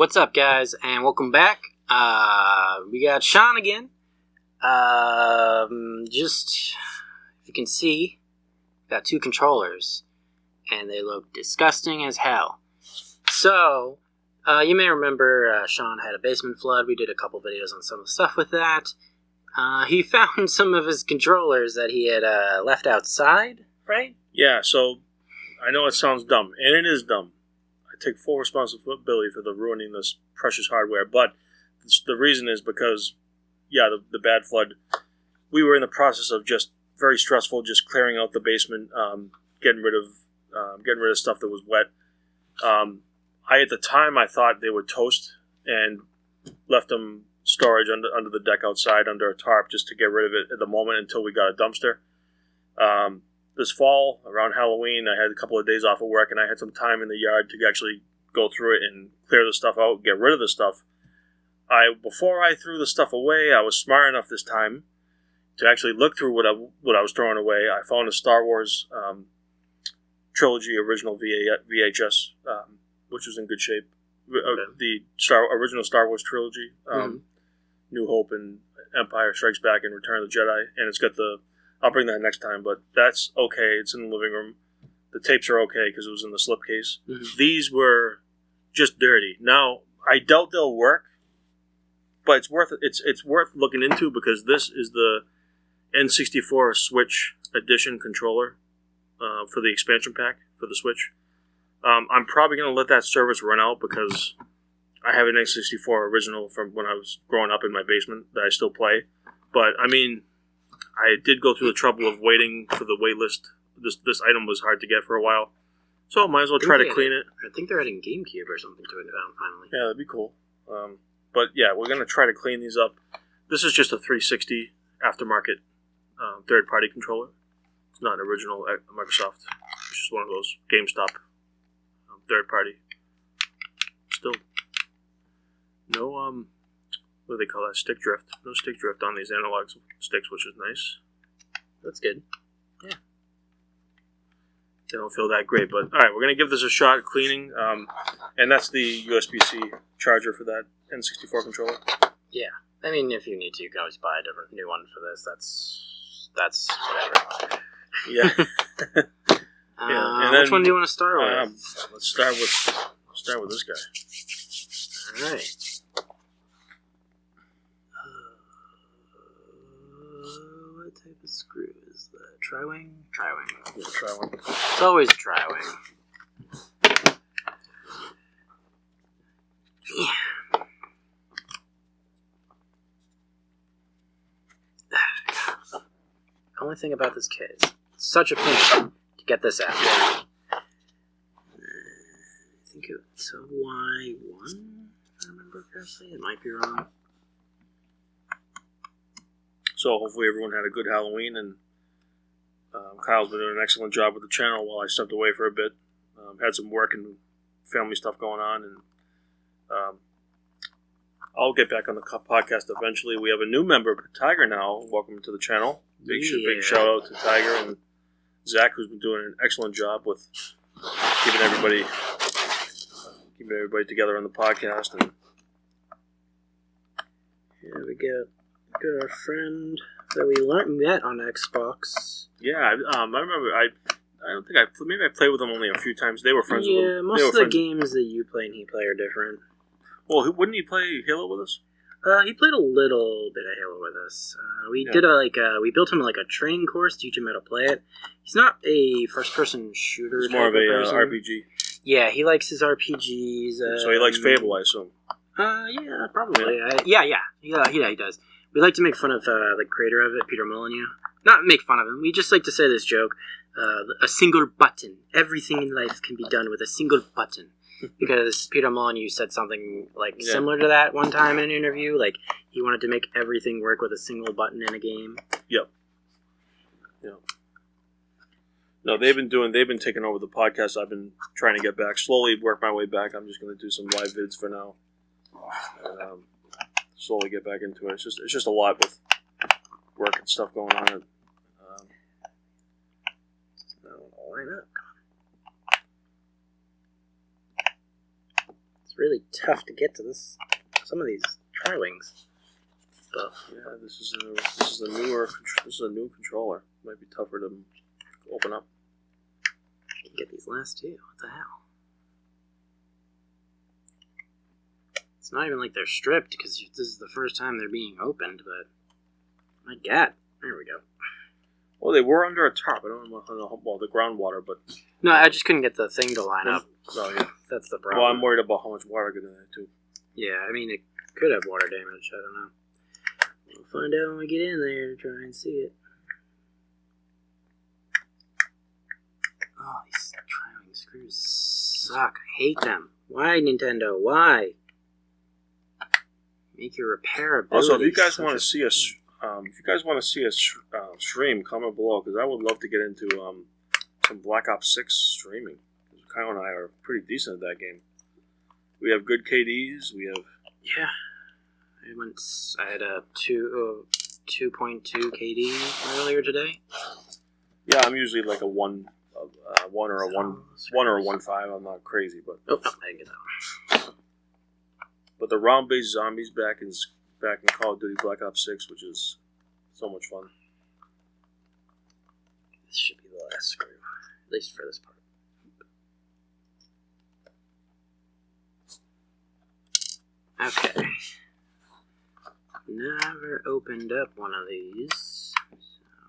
What's up, guys, and welcome back. We got Sean again. Just, if you can see, got two controllers, and they look disgusting as hell. So, you may remember Sean had a basement flood. We did a couple videos on some of the stuff with that. He found some of his controllers that he had left outside, right? Yeah, so I know it sounds dumb, and it is dumb. I take full responsibility for the ruining this precious hardware, but the reason is because, yeah, the bad flood, we were in the process of just very stressful, just clearing out the basement, getting rid of stuff that was wet. At the time, I thought they would toast and left them storage under the deck outside under a tarp just to get rid of it at the moment until we got a dumpster. This fall, around Halloween, I had a couple of days off of work, and I had some time in the yard to actually go through it and clear the stuff out, get rid of the stuff. Before I threw the stuff away, I was smart enough this time to actually look through what I was throwing away. I found a Star Wars trilogy original VHS, which was in good shape. Okay. The original Star Wars trilogy, New Hope and Empire Strikes Back and Return of the Jedi, and it's got I'll bring that next time, but that's okay. It's in the living room. The tapes are okay because it was in the slipcase. Mm-hmm. These were just dirty. Now, I doubt they'll work, but it's worth looking into because this is the N64 Switch Edition controller for the expansion pack for the Switch. I'm probably going to let that service run out because I have an N64 original from when I was growing up in my basement that I still play. But, I mean, I did go through the trouble of waiting for the wait list. This item was hard to get for a while, so I might as well try to clean it. I think they're adding GameCube or something to it finally. Yeah, that'd be cool. But yeah, we're going to try to clean these up. This is just a 360 aftermarket third-party controller. It's not an original Microsoft. It's just one of those GameStop third-party. Still, no what do they call that? Stick drift. No stick drift on these analog sticks, which is nice. That's good. Yeah. They don't feel that great, but alright, we're going to give this a shot cleaning. And that's the USB-C charger for that N64 controller. Yeah. I mean, if you need to, you can always buy a different new one for this. That's whatever. Yeah. Yeah. And then, which one do you want to start with? Let's start with this guy. Alright. What type of screw is that? Tri-wing? Tri-wing. Yeah, tri-wing. It's always a tri-wing. Yeah. Only thing about this kit is it's such a pain to get this out. I think it's a Y1, if I remember correctly. It might be wrong. So hopefully everyone had a good Halloween, and Kyle's been doing an excellent job with the channel while I stepped away for a bit. Had some work and family stuff going on, and I'll get back on the podcast eventually. We have a new member, Tiger, now. Welcome to the channel. Big shout out to Tiger and Zach, who's been doing an excellent job with keeping everybody together on the podcast. And here we go. Got our friend that we met on Xbox. Yeah, I remember. I don't think maybe I played with them only a few times. They were friends with him. Yeah, most of the games that you play and he play are different. Well, wouldn't he play Halo with us? He played a little bit of Halo with us. We we built him a training course, teach him how to play it. He's not a first-person shooter. He's more of a RPG. Yeah, he likes his RPGs. So he likes Fable, I assume. Yeah, probably. Yeah. He does. We like to make fun of the creator of it, Peter Molyneux. Not make fun of him. We just like to say this joke: a single button. Everything in life can be done with a single button. Because Peter Molyneux said something similar to that one time in an interview. He wanted to make everything work with a single button in a game. Yep. No, they've been taking over the podcast. I've been trying to get back, slowly work my way back. I'm just going to do some live vids for now, and slowly get back into it. It's just a lot with work and stuff going on. Line up. really tough to get to this. Some of these tri-wings. But yeah, this is a new controller. Might be tougher to open up. You can get these last two. What the hell? It's not even like they're stripped because this is the first time they're being opened. But my God, there we go. Well, they were under a tarp. I don't know the groundwater, but No, I just couldn't get the thing to line up. Oh yeah, That's the problem. well, I'm worried about how much water got in there too. Yeah, I mean, it could have water damage. I don't know. We'll find out when we get in there to try and see it. Oh, these tri-wing screws suck. I hate them. Why, Nintendo? Why? Make your repairability. Also, if you guys want to see us, stream, comment below because I would love to get into some Black Ops 6 streaming. Kyle and I are pretty decent at that game. We have good KDs. We have I had a 2.2 KD earlier today. Yeah, I'm usually like a 1 or a 1.5. I'm not crazy, but I get that. But the round-based zombies back in Call of Duty Black Ops 6, which is so much fun. This should be the last screw, at least for this part. Okay. Never opened up one of these, so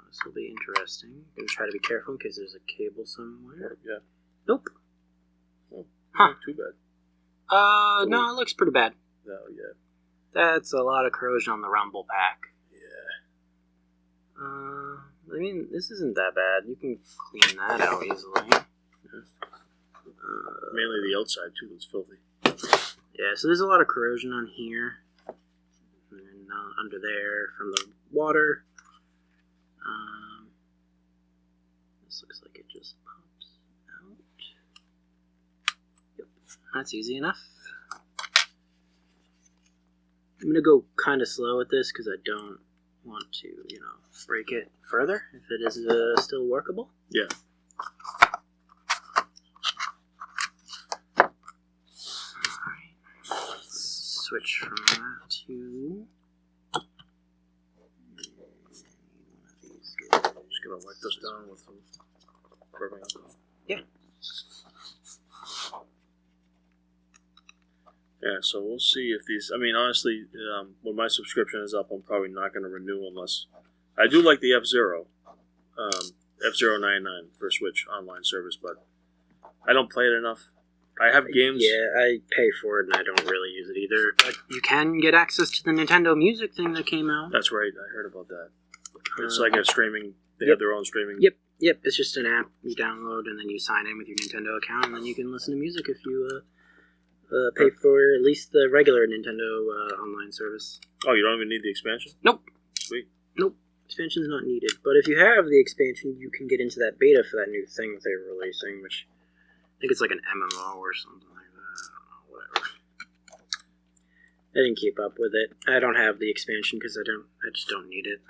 this will be interesting. Gonna try to be careful in case there's a cable somewhere. Yeah. Nope. Oh, Huh. Not too bad. No, it looks pretty bad. Oh, yeah. That's a lot of corrosion on the rumble pack. Yeah. I mean, this isn't that bad. You can clean that out easily. Yeah. Mainly the outside, too, that's filthy. Yeah, so there's a lot of corrosion on here. And then under there from the water. This looks like it just pops out. Yep, that's easy enough. I'm going to go kind of slow with this because I don't want to, break it further if it is still workable. Yeah. Alright, let's switch from that to one of these guys. I'm just going to wipe this down with some rubbing alcohol. Yeah. Yeah, so we'll see if these... I mean, honestly, when my subscription is up, I'm probably not going to renew unless... I do like the F-Zero. F-Zero 99 for Switch online service, but I don't play it enough. I have games... Yeah, I pay for it and I don't really use it either. But you can get access to the Nintendo Music thing that came out. That's right, I heard about that. It's like a streaming... They Yep. have their own streaming... Yep, it's just an app you download and then you sign in with your Nintendo account and then you can listen to music if you... pay for at least the regular Nintendo online service. Oh, you don't even need the expansion? Nope. Sweet. Nope. Expansion's not needed. But if you have the expansion, you can get into that beta for that new thing that they're releasing, which I think it's like an MMO or something like that. I don't know, whatever. I didn't keep up with it. I don't have the expansion because I just don't need it.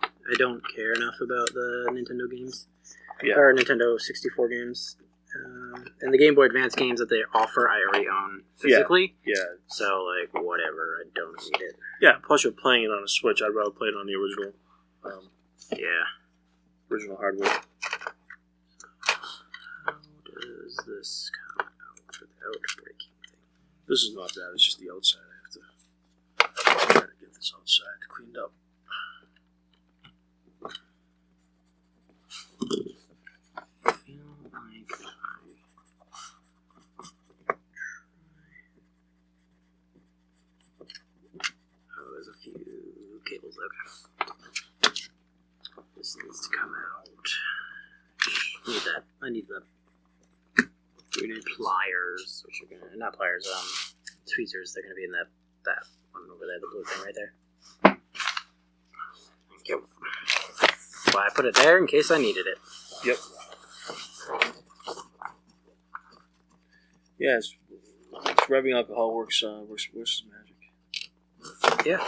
I don't care enough about the Nintendo games. Yeah. Or Nintendo 64 games. And the Game Boy Advance games that they offer, I already own physically. Yeah. So, whatever. I don't need it. Yeah, plus you're playing it on a Switch. I'd rather play it on the original original hardware. How does this come out without breaking things? This is not bad. It's just the outside. I have to try to get this outside cleaned up. I feel like there's a few cables. Okay. This needs to come out. Need that. I need the. We need pliers, which are gonna not pliers. Tweezers. They're gonna be in that one over there, the blue thing right there. Thank you. Well, I put it there in case I needed it. Yep. Yeah, it's rubbing alcohol works as magic. Yeah.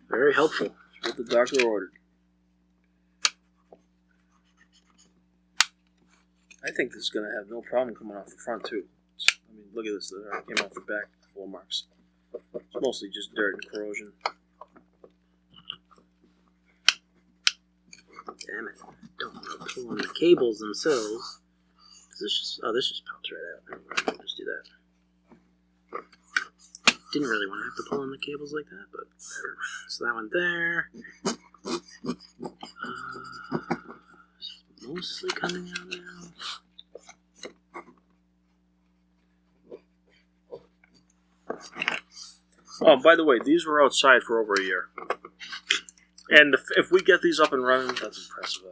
Very helpful. It's what the doctor ordered. I think this is going to have no problem coming off the front, too. I mean, look at this. It already came off the back, floor marks. It's mostly just dirt and corrosion. Damn it. Don't want to pull on the cables themselves. This just pops right out. Never mind. I'll just do that. Didn't really want to have to pull on the cables like that, but whatever. So that one there. Mostly coming out now. Oh, by the way, these were outside for over a year. And if we get these up and running, that's impressive.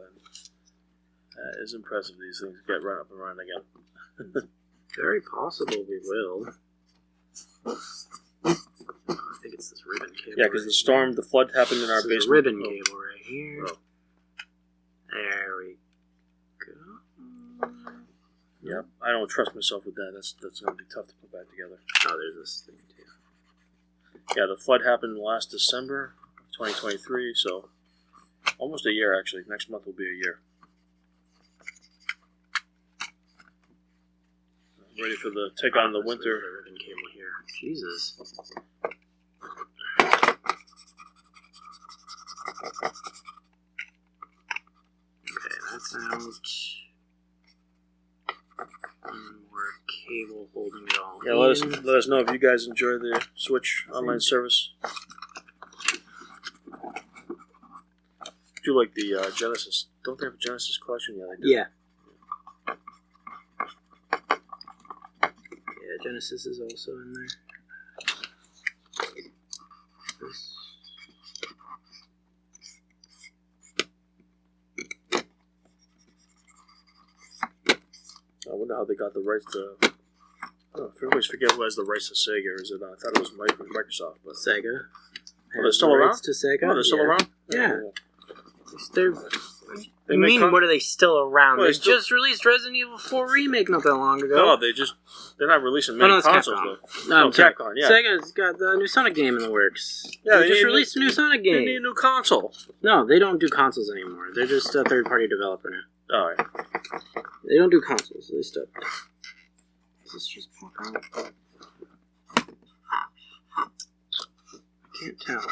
That is impressive, these things get run up and running again. Very possible we will. I think it's this ribbon cable. Yeah, because the flood happened in our basement. A ribbon cable right here. Oh. There we go. Yep, I don't trust myself with that. That's going to be tough to put back together. Oh, there's this thing too. Yeah, the flood happened last December of 2023, so almost a year actually. Next month will be a year. Ready for the take on the winter. Ribbon cable here. Jesus. Okay, that's out. One more cable holding it all. Yeah, let us know if you guys enjoy the Switch online service. Do you like the Genesis? Don't they have a Genesis collection? Yeah, they do. Yeah. Genesis is also in there. This. I wonder how they got the rights to. I always forget who has the rights to Sega. Is it? I thought it was Microsoft, but Sega. Oh, they're still around. To Sega. Oh, they're still around. Yeah. They mean, what are they still around? Well, they just released Resident Evil 4 Remake not that long ago. No, they're not releasing many consoles Capcom. though. No, Capcom, yeah. Sega's got the new Sonic game in the works. Yeah, they just released a new Sonic game. They need a new console. No, they don't do consoles anymore. They're just a third-party developer now. Alright. They don't do consoles. They stop. Does this just pop out? I can't tell.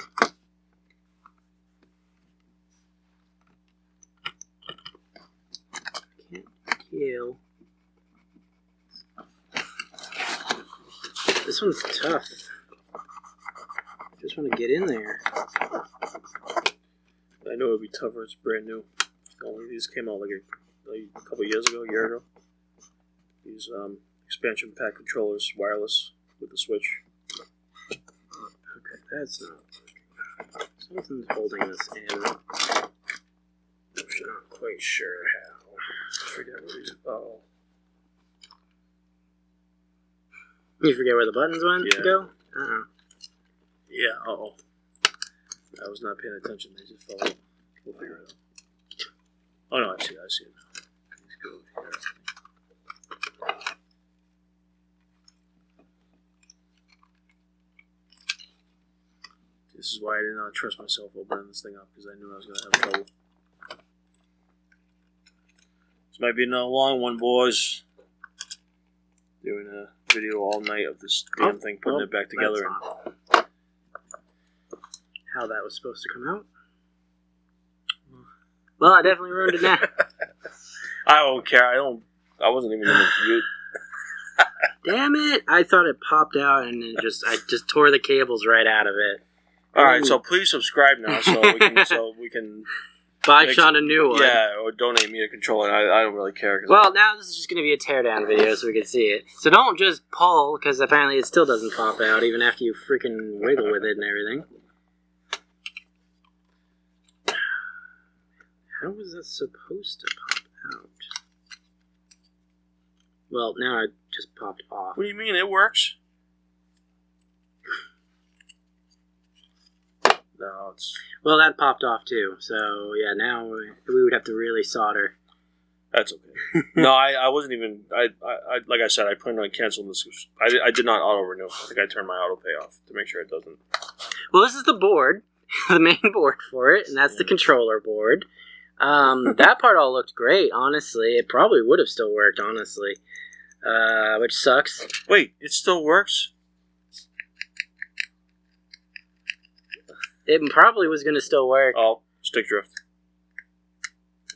Kill. This one's tough. Just want to get in there. I know it would be tougher. It's brand new. Only these came out like a couple years ago, a year ago. These expansion pack controllers, wireless with the Switch. Okay, that's not working. Something's holding this in. I'm not quite sure how. I forget what these. Oh. You forget where the buttons went to go? Yeah, uh-oh. I was not paying attention. They just fell out. We'll figure it out. Oh, no, I see it now. Let's go here. This is why I did not trust myself opening this thing up, because I knew I was going to have trouble. This might be another long one, boys. Doing a video all night of this damn thing, putting it back together. And how that was supposed to come out. Well, I definitely ruined it now. I don't care. I wasn't even in the view. Damn it! I thought it popped out, and I just tore the cables right out of it. All right, so please subscribe now, so we can buy Sean a new one. Yeah, or donate me a controller. I don't really care. Well, now this is just going to be a teardown video, so we can see it. So don't just pull, because apparently it still doesn't pop out, even after you freaking wiggle with it and everything. How was that supposed to pop out? Well, now it just popped off. What do you mean? It works. No, it's... Well, that popped off too. So, yeah, now we would have to really solder. That's okay. No, I wasn't even... I like I said, I planned on canceling this. I did not auto-renew. I think I turned my auto-pay off to make sure it doesn't... Well, this is the board. The main board for it, and that's the controller board. That part all looked great, honestly. It probably would have still worked, honestly. Which sucks. Wait, it still works? It probably was going to still work. Oh, stick drift.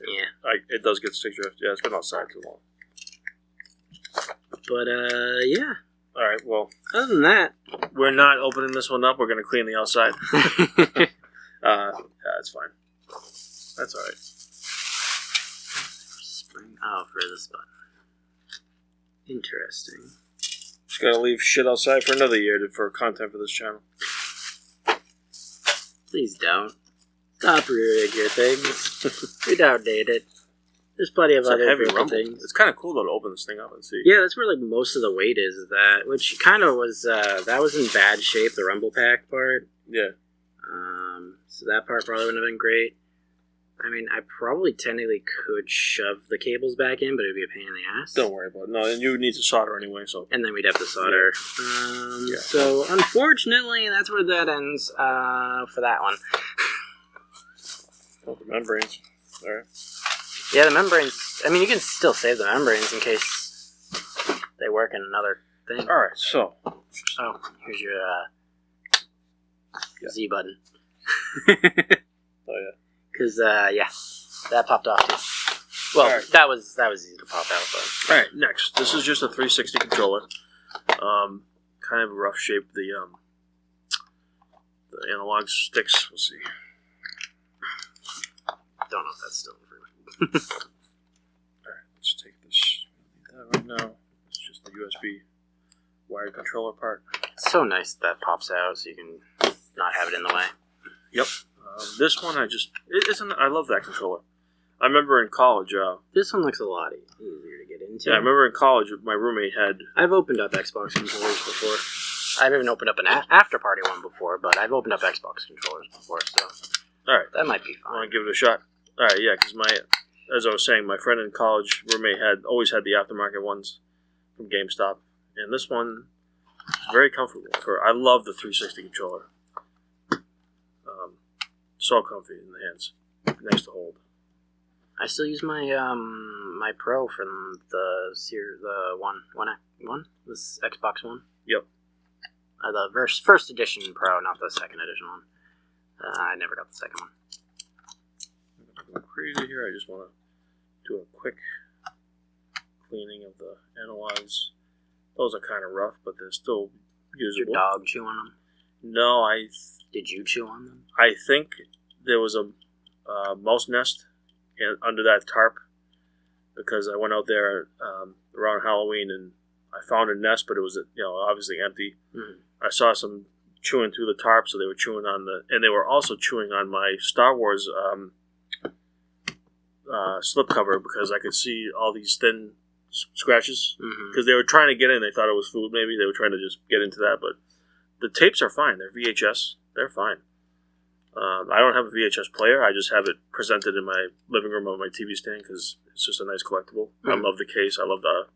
Yeah. It does get stick drift. Yeah, it's been outside too long. But, yeah. Alright, well. Other than that. We're not opening this one up. We're going to clean the outside. Yeah, it's fine. That's alright. Spring. Oh, for this button. Interesting. Just gotta leave shit outside for another year for content for this channel. Please don't. Stop rig your things. You'd outdate it. There's plenty of other heavy different rumble. things. It's kind of cool though to open this thing up and see. Yeah, that's where like most of the weight is. That which kind of was that was in bad shape. The rumble pack part. Yeah. So that part probably wouldn't have been great. I mean, I probably technically could shove the cables back in, but it'd be a pain in the ass. Don't worry about it. No, and you need to solder anyway, so. And then we'd have to solder. Yeah. So, unfortunately, that's where that ends for that one. Oh, the membranes. Alright. Yeah, the membranes. I mean, you can still save the membranes in case they work in another thing. Alright, so. Oh, here's your Z button. Oh, yeah. Because, yeah, that popped off too. Well, right. that was easy to pop out, but. Alright, next. This is just a 360 controller. Kind of rough shape. The analog sticks. We'll see. Don't know if that's still in frame. Alright, let's take this. That right now. It's just the USB wired controller part. It's so nice that pops out so you can not have it in the way. Yep. This one I love that controller. I remember in college. This one looks a lot easier to get into. Yeah, I remember in college my roommate had. I've opened up Xbox controllers before. I haven't opened up an after-party one before, but I've opened up Xbox controllers before, so. Alright. That might be fine. Want to give it a shot? Alright, yeah, because as I was saying, my friend in college roommate always had the aftermarket ones from GameStop, and this one is very comfortable. I love the 360 controller. So comfy in the hands. Nice to hold. I still use my my Pro from the this Xbox One. Yep. The first edition Pro, not the second edition one. I never got the second one. I'm going crazy here. I just want to do a quick cleaning of the analogs. Those are kind of rough, but they're still usable. Did your dog chew on them? No, Did you chew on them? I think there was a mouse nest under that tarp because I went out there around Halloween and I found a nest, but it was obviously empty. Mm-hmm. I saw some chewing through the tarp, so they were chewing on and they were also chewing on my Star Wars slipcover because I could see all these thin scratches because they were trying to get in. They thought it was food, maybe they were trying to just get into that, but the tapes are fine. They're VHS. They're fine. I don't have a VHS player. I just have it presented in my living room on my TV stand because it's just a nice collectible. I love the case. I love the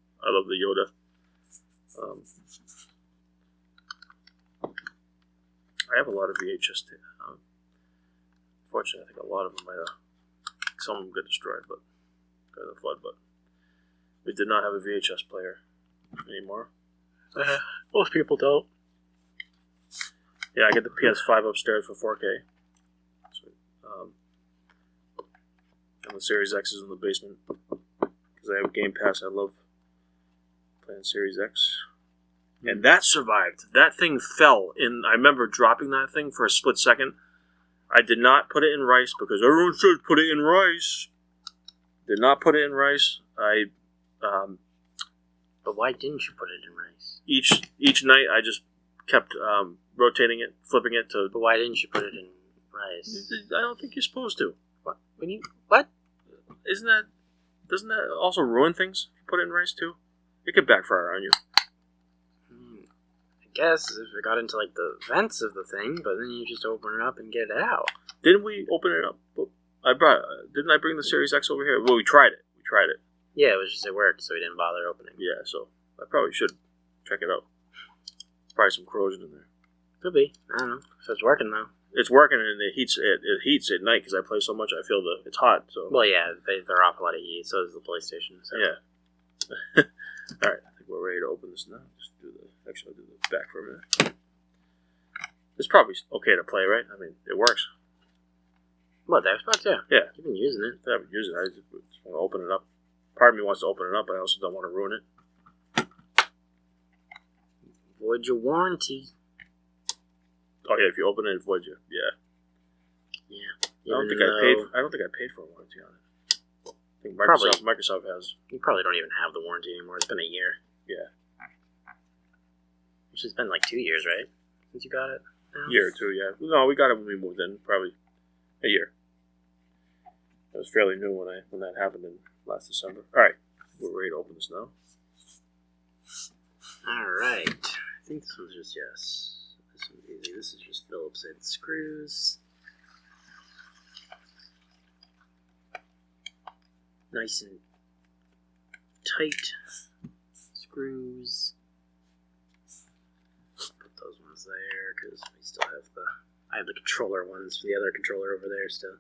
Yoda. I have a lot of VHS tapes. Unfortunately, I think a lot of them some of them got destroyed, but because of the flood. But we did not have a VHS player anymore. Most people don't. Yeah, I get the PS5 upstairs for 4K. And the Series X is in the basement. Because I have Game Pass, I love playing Series X. And that survived. That thing fell. I remember dropping that thing for a split second. I did not put it in rice because everyone said put it in rice. Did not put it in rice. But why didn't you put it in rice? Each night I just kept rotating it, flipping it to. But why didn't you put it in rice? I don't think you're supposed to. What? What? Doesn't that also ruin things? If you put it in rice too, it could backfire on you. I guess if it got into like the vents of the thing, but then you just open it up and get it out. Didn't we open it up? Didn't I bring the Series X over here? Well, we tried it. Yeah, it was just it worked, so we didn't bother opening. Yeah, so I probably should check it out. Probably some corrosion in there. Could be. I don't know. If it's working though. it's working and it heats at night because I play so much. I feel it's hot. So Well, yeah, they're off a lot of heat. So is the PlayStation. So. yeah. All right, I think we're ready to open this now. I'll do the back for a minute. It's probably okay to play, right? I mean, it works. What, the Xbox? Yeah. Yeah. You've been using it. Yeah, I've been using it. I just want to open it up. Part of me wants to open it up, but I also don't want to ruin it. Void your warranty. Oh yeah, if you open it, it voids you. Yeah. Yeah. I don't think I paid for a warranty on it. I think Microsoft has. You probably don't even have the warranty anymore. It's been a year. Yeah. Which has been like 2 years, right? Since you got it? Year or two, yeah. No, we got it when we moved in. Probably a year. It was fairly new when that happened in last December. All right, we're ready to open this now. All right. I think this one's just yes. This one's easy. This is just Phillips head screws. Nice and tight screws. Put those ones there because we still have I have the controller ones for the other controller over there still.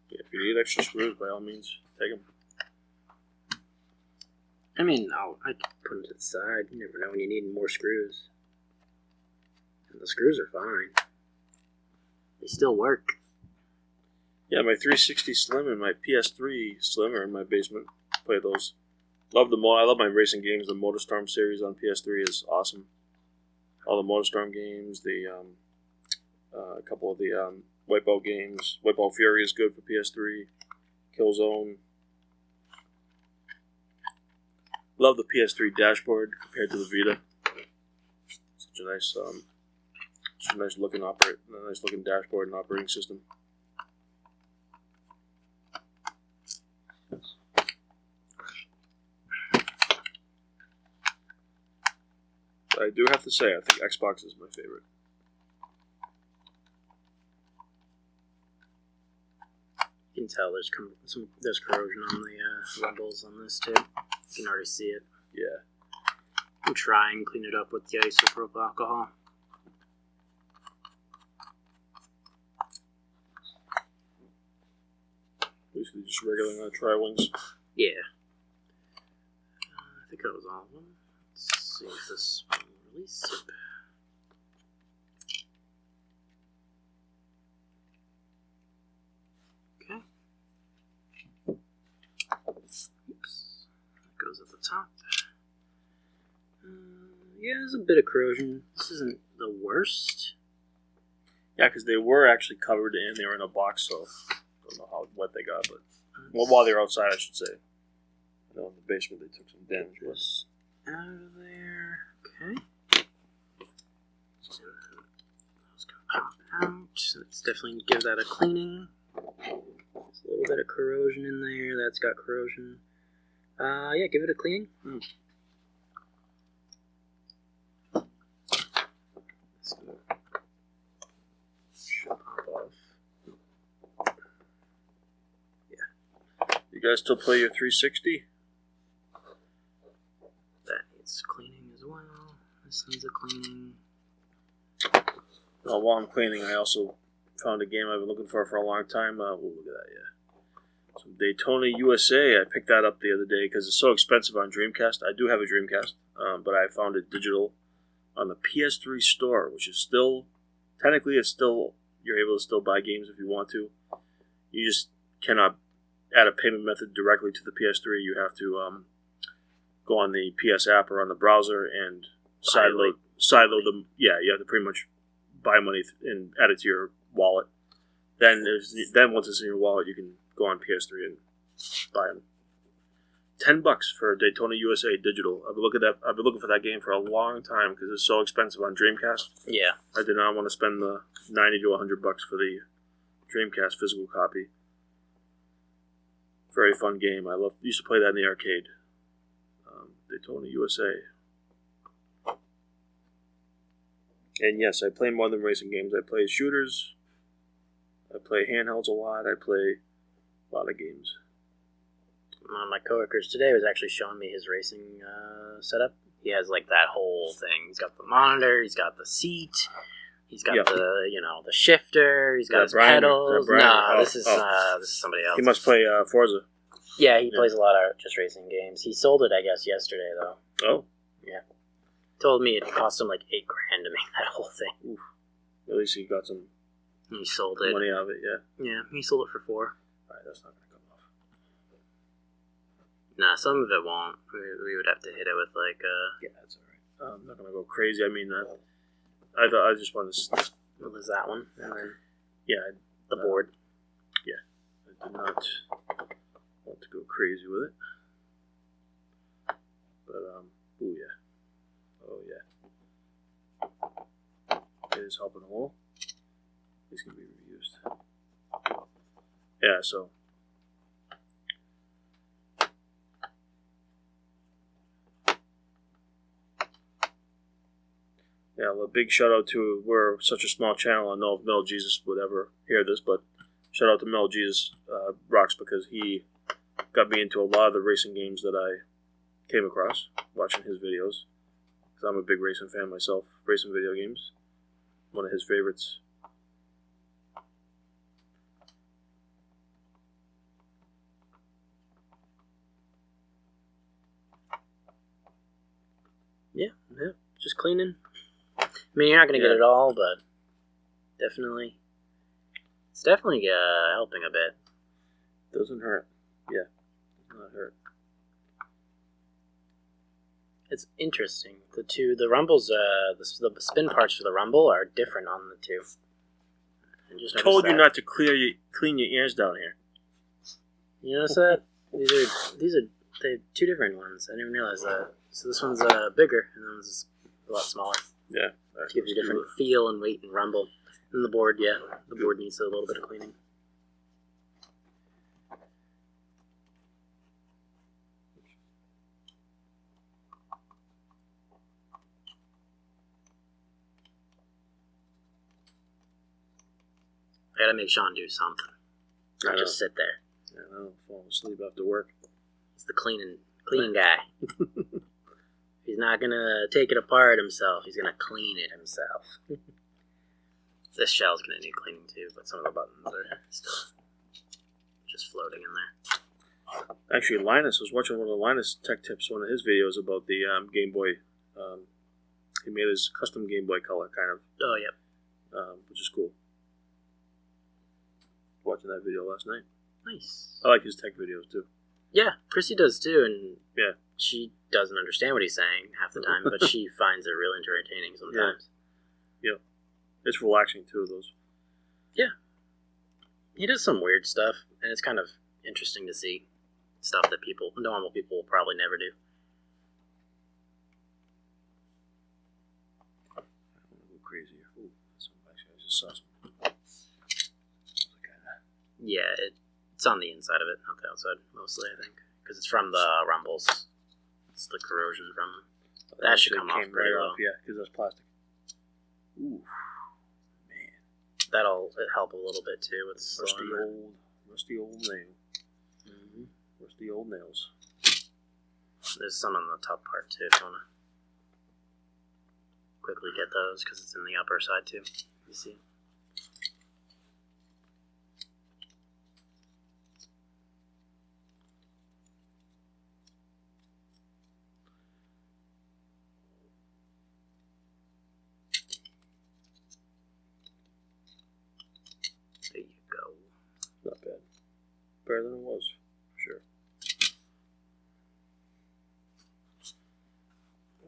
Yeah, if you need extra screws, by all means, take them. I mean, I can put them to the side. You never know when you need more screws. And the screws are fine. They still work. Yeah, my 360 Slim and my PS3 Slim are in my basement. Play those. Love them all. I love my racing games. The MotorStorm series on PS3 is awesome. All the MotorStorm games, a couple of the Wipeout games. Wipeout Fury is good for PS3. Killzone. Love the PS3 dashboard compared to the Vita. Such a nice looking dashboard and operating system. I do have to say, I think Xbox is my favorite. You can tell there's corrosion on the rumbles on this too. You can already see it. Yeah. You can try and clean it up with the isopropyl alcohol. Basically just regular tri-wings. Yeah. I think that was all of them. Let's see if this one will release it. Okay. Oops. That goes at the top. Yeah, there's a bit of corrosion. This isn't the worst. Yeah, because they were actually covered and they were in a box, so I don't know how wet they got, but while they were outside, I should say. I know in the basement they took some damage. Just out of there. Okay. Those can pop out. Let's definitely give that a cleaning. There's a little bit of corrosion in there. That's got corrosion. Yeah, give it a cleaning. Should pop off. You guys still play your 360? That needs cleaning as well. This needs a cleaning. While I'm cleaning, I also found a game I've been looking for a long time. Look at that, yeah. Some Daytona USA. I picked that up the other day because it's so expensive on Dreamcast. I do have a Dreamcast, but I found it digital on the PS3 store, which is still, technically it's still, you're able to still buy games if you want to. You just cannot add a payment method directly to the PS3. You have to go on the PS app or on the browser and sideload them. Yeah, you have to pretty much buy money and add it to your wallet. Then once it's in your wallet, you can go on PS3 and buy them. $10 for Daytona USA digital. I've been looking for that game for a long time because it's so expensive on Dreamcast. Yeah. I did not want to spend the $90 to $100 for the Dreamcast physical copy. Very fun game. Used to play that in the arcade. Daytona USA. And yes, I play more than racing games. I play shooters. I play handhelds a lot. I play a lot of games. One of my coworkers today was actually showing me his racing setup. He has like that whole thing. He's got the monitor. He's got the seat. He's got the shifter. He's got his pedals. No, this is somebody else. He must play Forza. Yeah, he plays a lot of just racing games. He sold it, I guess, yesterday though. Oh, yeah. Told me it cost him like $8,000 to make that whole thing. Oof. At least he got some. He sold it. Money out of it, yeah. Yeah, he sold it for $4,000. All right, that's not gonna come off. Nah, some of it won't. We would have to hit it with like. Yeah, that's all right. I'm not gonna go crazy. I mean, I thought I just wanted to. What was that one? And then the board. Yeah, I did not want to go crazy with it. But oh yeah. It is helping a little. These can be reused. Yeah, so. Yeah, a big shout out to, we're such a small channel. I don't know if Mel Jesus would ever hear this, but shout out to Mel Jesus Rocks, because he got me into a lot of the racing games that I came across watching his videos. Because I'm a big racing fan myself, racing video games. One of his favorites. Yeah, just cleaning. I mean, you're not going to get it all, but definitely. It's definitely helping a bit. Doesn't hurt. Yeah, does not hurt. It's interesting. The rumbles, the spin parts for the rumble are different on the two. I just told you not to clean your ears down here. You notice that? These are they have two different ones. I didn't even realize that. So this one's bigger, and that one's a lot smaller. Yeah. Gives you a different feel and weight and rumble. And the board, the board needs a little bit of cleaning. I gotta make Sean do something. Not just sit there. Yeah, I don't fall asleep after work. He's the cleaning guy. He's not gonna take it apart himself. He's gonna clean it himself. This shell's gonna need cleaning too, but some of the buttons are still just floating in there. Actually, Linus, I was watching one of the Linus Tech Tips, one of his videos about the Game Boy. He made his custom Game Boy color, kind of. Oh, yep. Which is cool. Watching that video last night. Nice. I like his tech videos too. Yeah, Chrissy does too, and yeah, she doesn't understand what he's saying half the time, but she finds it real entertaining sometimes. Yeah. It's relaxing too, those. Yeah. He does some weird stuff, and it's kind of interesting to see stuff that normal people will probably never do. I don't want to go crazy here. Ooh, actually, I just saw some. Yeah, it's on the inside of it, not the outside, mostly, I think. Because it's from the rumbles. It's the corrosion from them. That should come off pretty well. Yeah, because that's plastic. Ooh, man. That'll help a little bit, too. With rusty old nail. Mm-hmm. Rusty old nails. There's some on the top part, too, if you want to quickly get those, because it's in the upper side, too. You see? There you go. Not bad. Better than it was, for sure.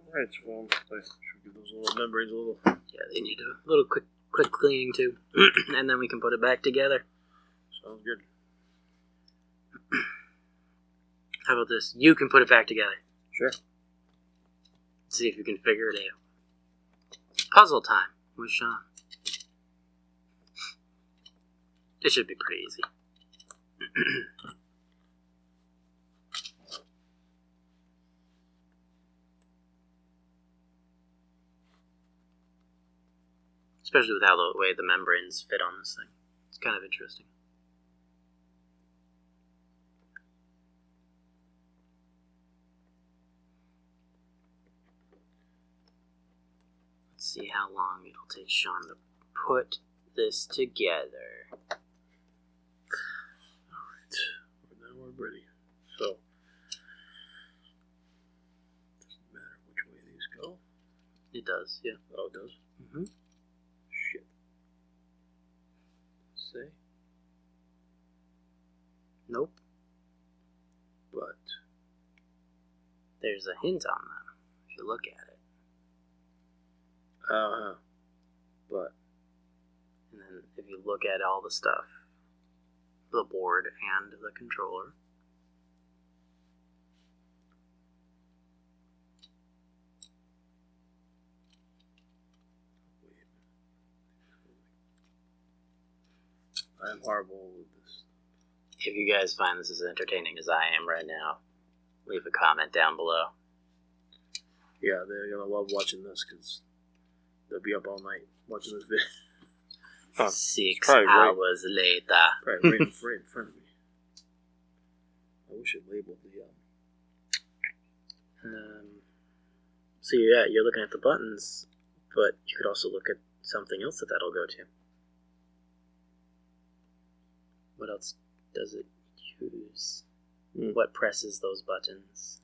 Alright, so I should give those little membranes a little. Yeah, they need a little quick cleaning too, and then we can put it back together. Sounds good. How about this? You can put it back together. Sure. Let's see if you can figure it out. Puzzle time with Sean. It should be pretty easy. Especially with how the way the membranes fit on this thing. It's kind of interesting. see how long it'll take Sean to put this together. Alright. Now we're ready. So, doesn't matter which way these go. It does, yeah. Oh, it does? Mm-hmm. Shit. Say? Nope. But there's a hint on them if you look at it. But and then if you look at all the stuff, the board and the controller, I'm horrible with this. if you guys find this as entertaining as I am right now, leave a comment down below. Yeah, they're gonna love watching this because they'll be up all night watching this video. 6 probably right. hours later. Right in front of me. I wish it labeled the So yeah, you're looking at the buttons, but you could also look at something else that'll go to. What else does it use? What presses those buttons?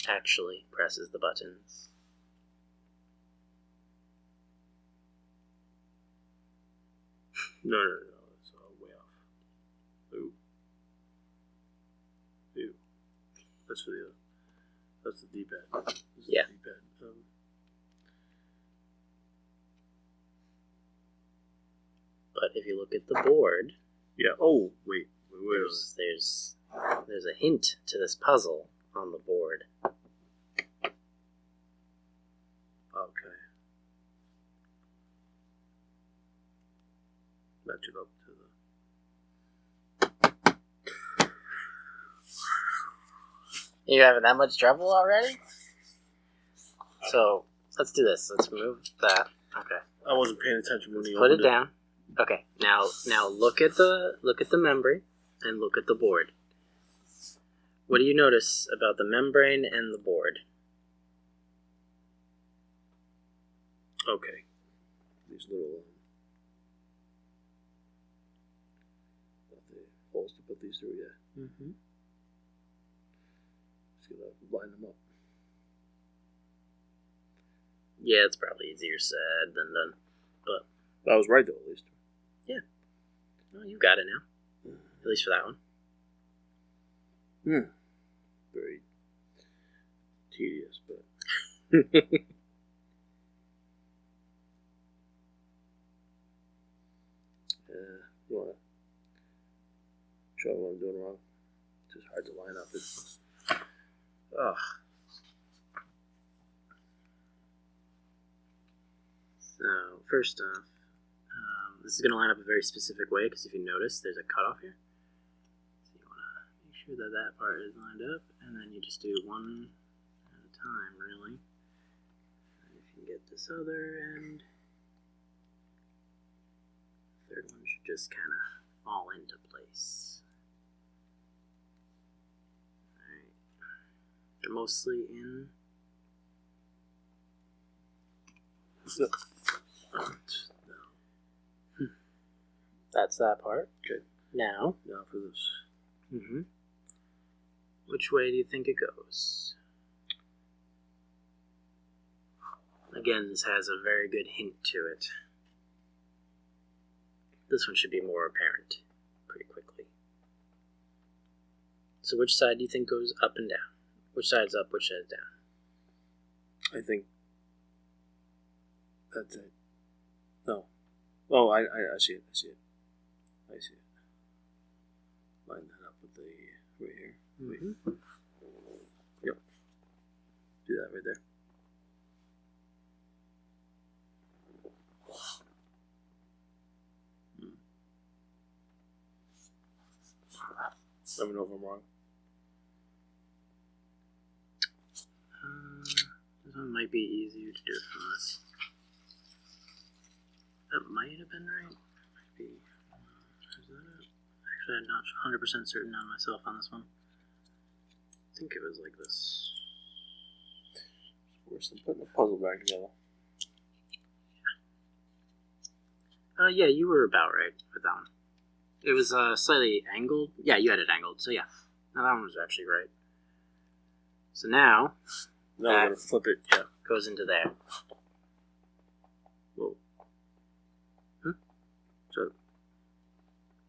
Actually presses the buttons. No, it's all way off. Ooh. That's the D-pad. Yeah. The D-pad. But if you look at the board, yeah. Oh, wait. There's a hint to this puzzle on the board. Okay. Match it up to the. You having that much trouble already? So let's do this. Let's remove that. Okay. I wasn't paying attention when you put it down. Okay. Now look at the membrane and look at the board. What do you notice about the membrane and the board? Okay. These little the holes to put these through, yeah. Mm-hmm. Just gonna line them up. Yeah, it's probably easier said than done, but I was right though, at least. Yeah. Well, you got it now. At least for that one. Very tedious, but you wanna show me what I'm doing wrong? It's just hard to line up. So, first off, this is going to line up a very specific way, because if you notice, there's a cutoff here. So you want to make sure that that part is lined up, and then you just do one at a time, really. And if you can get this other end, the third one should just kind of fall into place. Alright. They're mostly in. That's that part. Okay. Now for this. Mm-hmm. Which way do you think it goes? Again, this has a very good hint to it. This one should be more apparent pretty quickly. So which side do you think goes up and down? Which side's up, which side's down? I think that's it. No. Oh, I see it. I see it. Line that up with the right here. Mm-hmm. Yep. Do that right there. Let me know if I'm wrong. This one might be easier to do it from this. That might have been right. Might be. Is that it? Actually, I'm not 100% certain on myself on this one. I think it was like this. It's worse than putting a puzzle back together. Yeah, you were about right with that one. It was slightly angled. Yeah, you had it angled, so yeah. No, that one was actually right. So now, Now we're going to flip it, yeah. goes into there. Whoa. So,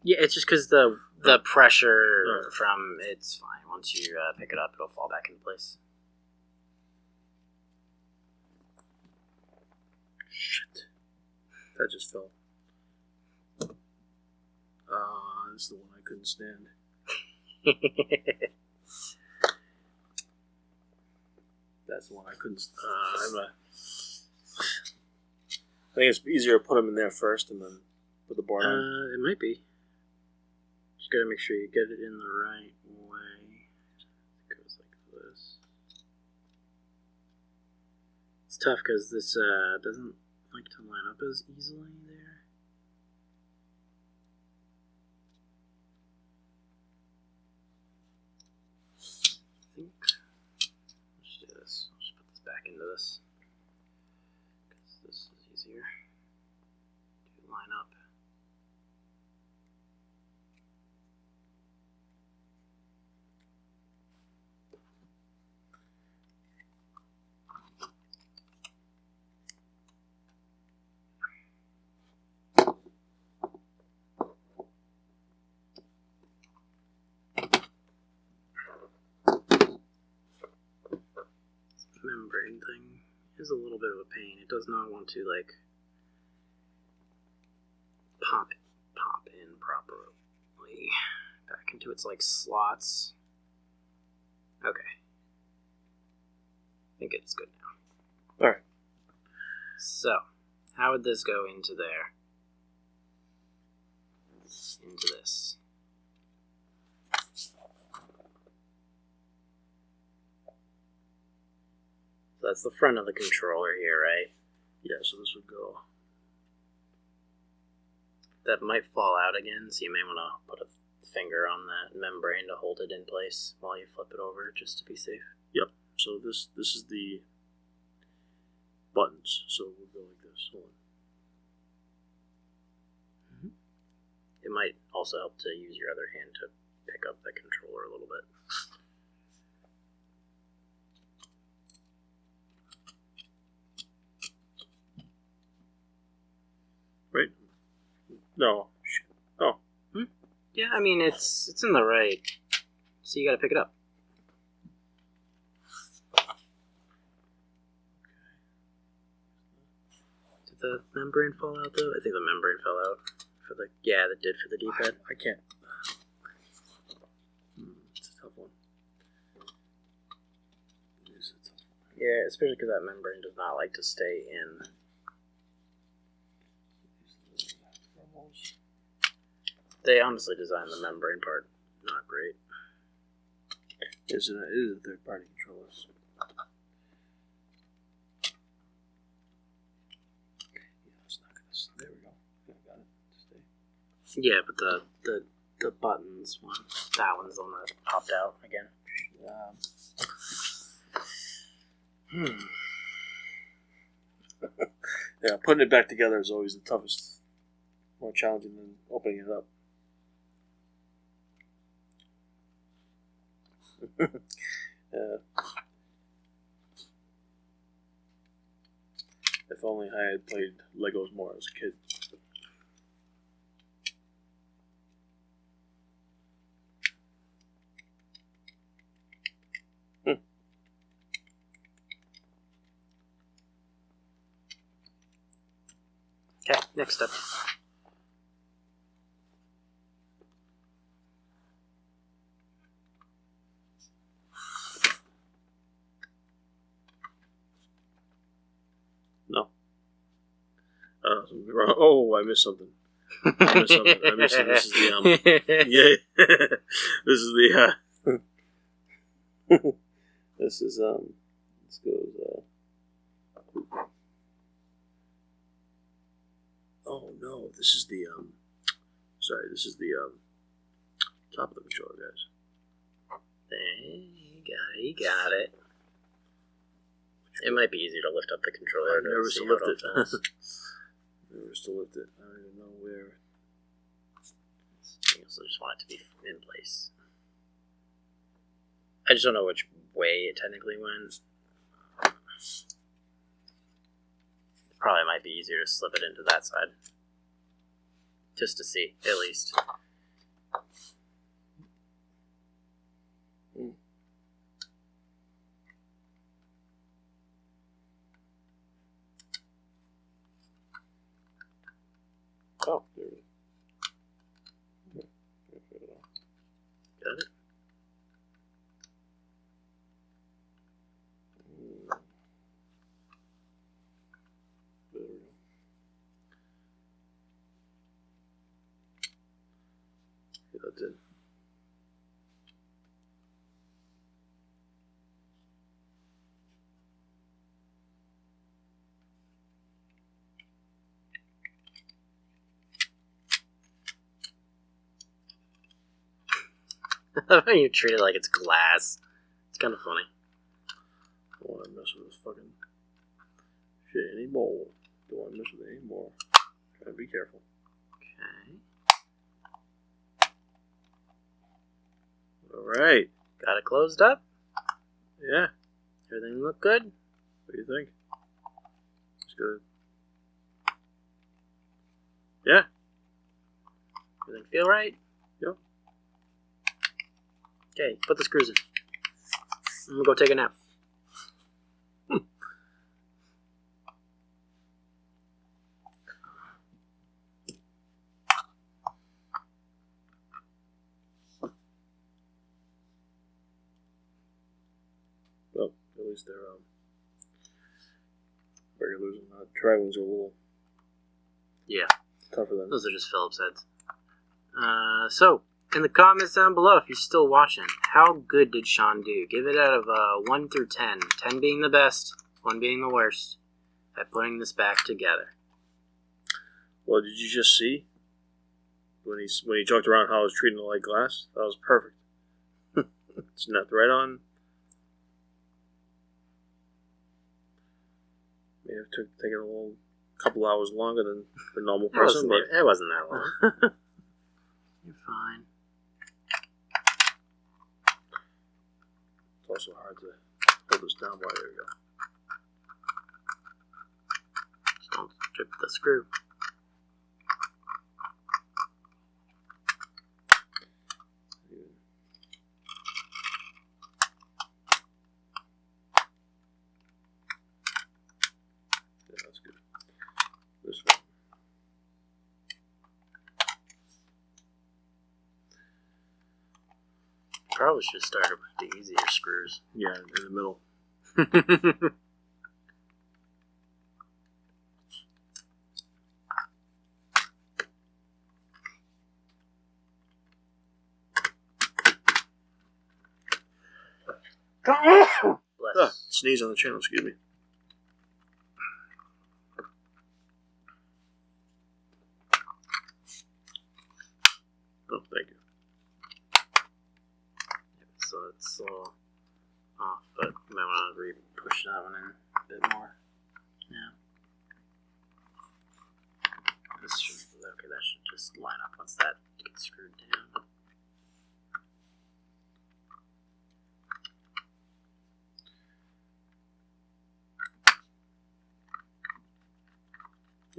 yeah, it's just because the pressure from it's fine. Once you pick it up, it'll fall back into place. Shit. That just fell. This is the one I couldn't stand. That's the one I couldn't stand. I think it's easier to put them in there first and then put the board on. It might be. Just gotta make sure you get it in the right way. It goes like this. It's tough because this doesn't like to line up as easily there. I think. Let's do this. I'll just put this back into this. Because this is easier to line up. Membrane thing is a little bit of a pain. It does not want to like pop in properly back into its like slots. Okay, I think it's good now. All right. So, how would this go into there? Into this. So that's the front of the controller here, right? Yeah, so this would go. That might fall out again, so you may want to put a finger on that membrane to hold it in place while you flip it over, just to be safe. Yep. So this is the buttons. So we'll go like this. Hold on. It might also help to use your other hand to pick up the controller a little bit. Right? No. Oh. Yeah, I mean, it's in the right, so you gotta pick it up. Did the membrane fall out, though? I think the membrane fell out. Yeah, that did for the D-pad. I can't. It's a tough one. Yeah, especially because that membrane does not like to stay in. They honestly designed the membrane part not great. It is a third-party controller. So. Yeah, it's not gonna. There we go. Yeah, got it. Stay. Yeah, but the buttons one, that one's the one that popped out again. Yeah, putting it back together is always the toughest. More challenging than opening it up. If only I had played Legos more as a kid. Okay, next step. No. Oh, I missed something. I missed something. This is the yeah. This is the this is this goes oh no, this is the sorry, this is the top of the controller, guys. You got it. It might be easier to lift up the controller. I'm nervous to lift it. Never still lived it. I don't even know where. I also just want it to be in place. I just don't know which way it technically went. Probably might be easier to slip it into that side. Just to see, at least. Oh, there it is. Got it? There we go. Yeah, that's it. You treat it like it's glass. It's kind of funny. I don't want to mess with this fucking shit anymore. Don't want to mess with it anymore. Gotta be careful. Okay. Alright. Got it closed up. Yeah. Everything look good. What do you think? It's good. Yeah. Everything feel right? Yep. Okay, put the screws in. I'm gonna go take a nap. Well, at least they're regulars and tri-wings are a little tougher than Those are just Phillips heads. So, in the comments down below, if you're still watching, how good did Sean do? Give it out of 1 through 10. 10 being the best, 1 being the worst, at putting this back together. Well, did you just see when he joked around how I was treating it like glass? That was perfect. Snapped right on. May have taken a couple hours longer than the normal person, but It wasn't that long. You're fine. it's also hard to hold this down. Why, there we go. Just don't trip the screw. Yeah, that's good. This one. Probably should have started with the easier screws. Yeah, in the middle. Bless. Sneeze on the channel, excuse me. Oh, thank you. So it's a little off, but you might want to re-push that one in a bit more. Yeah. This should, okay, that should just line up once that gets screwed down.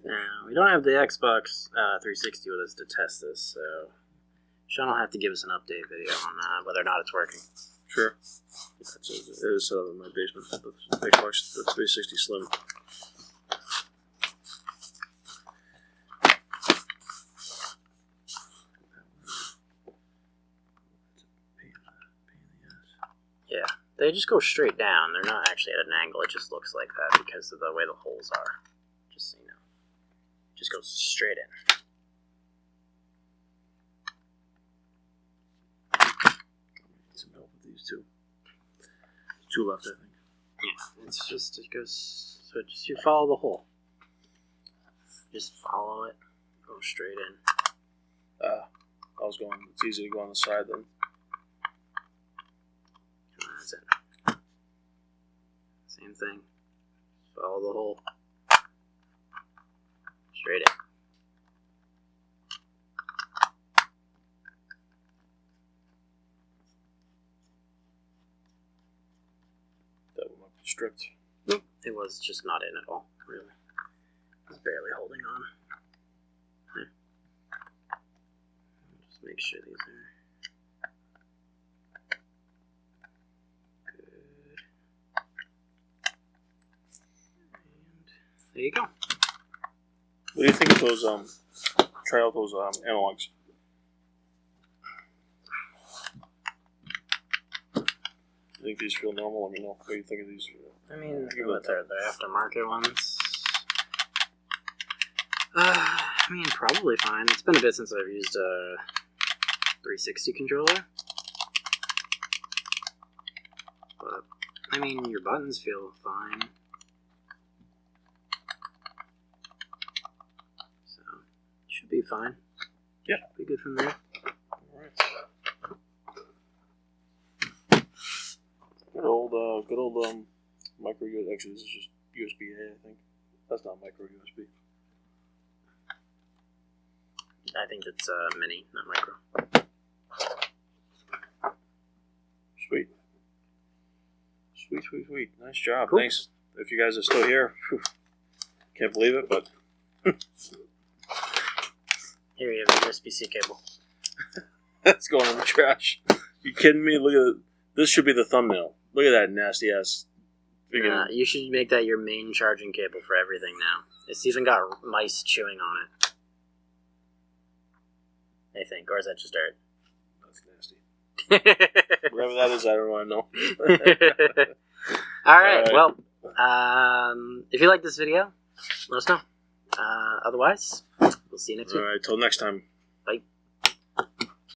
Now, we don't have the Xbox 360 with us to test this, so Sean will have to give us an update video on whether or not it's working. Sure. It is set up in my basement. The Xbox, the 360 Slim. Yeah, they just go straight down. They're not actually at an angle. It just looks like that because of the way the holes are. Just so you know. Just goes straight in. Some help with these two. There's 2 left, I think. Yeah, it's just, it goes, so just you follow the hole. Just follow it. Go straight in. I was going, it's easy to go on the side then. And that's it. Same thing. Follow the hole. Straight in. That one might be stripped. Nope. It was just not in at all, really. It was barely holding on. There. Just make sure these are good. And there you go. What do you think of those, try out those, analogs? I think these feel normal. Let me know what you think of these. I mean, they're aftermarket ones. I mean, probably fine. It's been a bit since I've used a 360 controller. But, I mean, your buttons feel fine. So, should be fine. Yeah. Be good from there. Alright. Good old, micro USB. Actually, this is just USB-A, I think. That's not micro USB. I think it's mini, not micro. Sweet. Sweet. Nice job. Cool. Thanks. If you guys are still here, whew, can't believe it, but Here you have a USB-C cable. that's going in the trash. You kidding me? Look at it. This should be the thumbnail. Look at that nasty ass. You should make that your main charging cable for everything now. It's even got mice chewing on it. I think, or is that just dirt? That's nasty. Whatever that is, I don't want to know. All right. Well, if you like this video, let us know. Otherwise, we'll see you next week. All right. Till next time. Bye.